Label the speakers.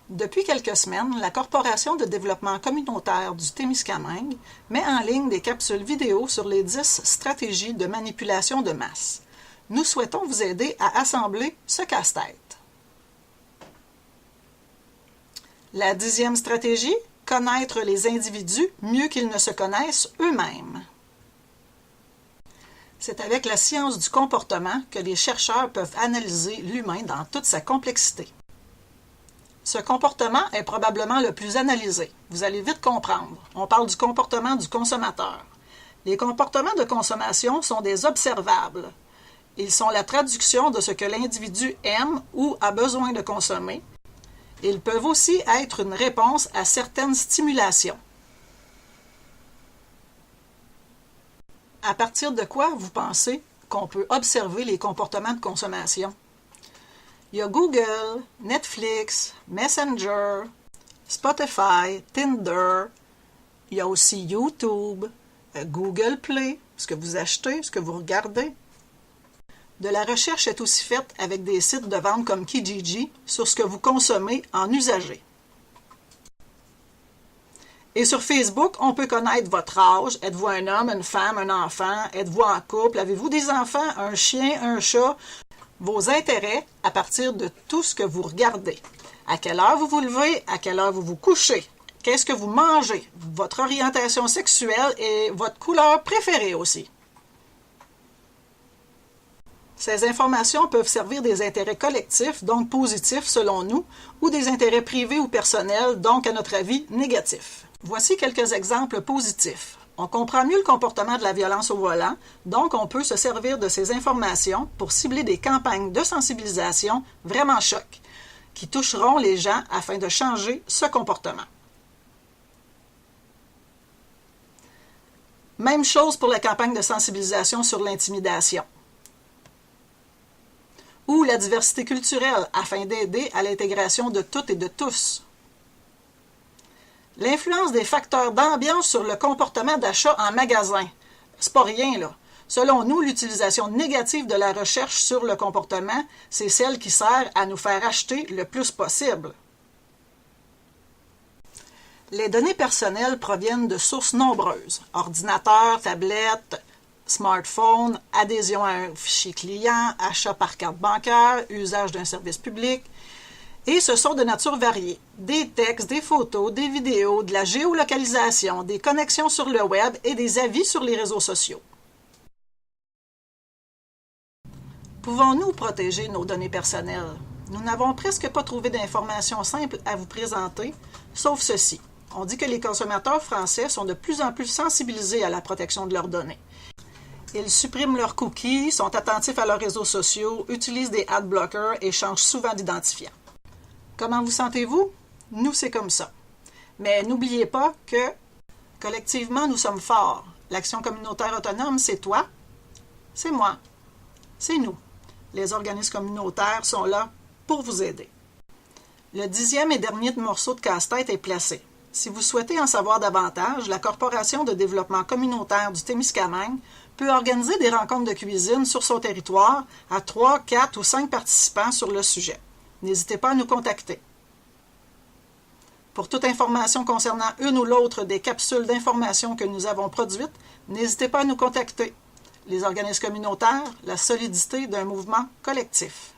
Speaker 1: Depuis quelques semaines, la Corporation de développement communautaire du Témiscamingue met en ligne des capsules vidéo sur les 10 stratégies de manipulation de masse. Nous souhaitons vous aider à assembler ce casse-tête. La 10e stratégie, connaître les individus mieux qu'ils ne se connaissent eux-mêmes. C'est avec la science du comportement que les chercheurs peuvent analyser l'humain dans toute sa complexité. Ce comportement est probablement le plus analysé. Vous allez vite comprendre. On parle du comportement du consommateur. Les comportements de consommation sont des observables. Ils sont la traduction de ce que l'individu aime ou a besoin de consommer. Ils peuvent aussi être une réponse à certaines stimulations. À partir de quoi vous pensez qu'on peut observer les comportements de consommation? Il y a Google, Netflix, Messenger, Spotify, Tinder. Il y a aussi YouTube, Google Play, ce que vous achetez, ce que vous regardez. De la recherche est aussi faite avec des sites de vente comme Kijiji sur ce que vous consommez en usager. Et sur Facebook, on peut connaître votre âge. Êtes-vous un homme, une femme, un enfant? Êtes-vous en couple? Avez-vous des enfants? Un chien, un chat? Vos intérêts à partir de tout ce que vous regardez. À quelle heure vous vous levez? À quelle heure vous vous couchez? Qu'est-ce que vous mangez? Votre orientation sexuelle et votre couleur préférée aussi. Ces informations peuvent servir des intérêts collectifs, donc positifs selon nous, ou des intérêts privés ou personnels, donc à notre avis négatifs. Voici quelques exemples positifs. On comprend mieux le comportement de la violence au volant, donc on peut se servir de ces informations pour cibler des campagnes de sensibilisation vraiment choc, qui toucheront les gens afin de changer ce comportement. Même chose pour la campagne de sensibilisation sur l'intimidation ou la diversité culturelle afin d'aider à l'intégration de toutes et de tous. L'influence des facteurs d'ambiance sur le comportement d'achat en magasin. C'est pas rien, là. Selon nous, l'utilisation négative de la recherche sur le comportement, c'est celle qui sert à nous faire acheter le plus possible. Les données personnelles proviennent de sources nombreuses. Ordinateurs, tablettes, smartphone, adhésion à un fichier client, achat par carte bancaire, usage d'un service public. Et ce sont de nature variée. Des textes, des photos, des vidéos, de la géolocalisation, des connexions sur le web et des avis sur les réseaux sociaux. Pouvons-nous protéger nos données personnelles? Nous n'avons presque pas trouvé d'informations simples à vous présenter, sauf ceci. On dit que les consommateurs français sont de plus en plus sensibilisés à la protection de leurs données. Ils suppriment leurs cookies, sont attentifs à leurs réseaux sociaux, utilisent des ad blockers et changent souvent d'identifiant. Comment vous sentez-vous? Nous, c'est comme ça. Mais n'oubliez pas que, collectivement, nous sommes forts. L'action communautaire autonome, c'est toi, c'est moi, c'est nous. Les organismes communautaires sont là pour vous aider. Le 10e et dernier morceau de casse-tête est placé. Si vous souhaitez en savoir davantage, la Corporation de développement communautaire du Témiscamingue peut organiser des rencontres de cuisine sur son territoire à 3, 4 ou 5 participants sur le sujet. N'hésitez pas à nous contacter. Pour toute information concernant une ou l'autre des capsules d'information que nous avons produites, n'hésitez pas à nous contacter. Les organismes communautaires, la solidité d'un mouvement collectif.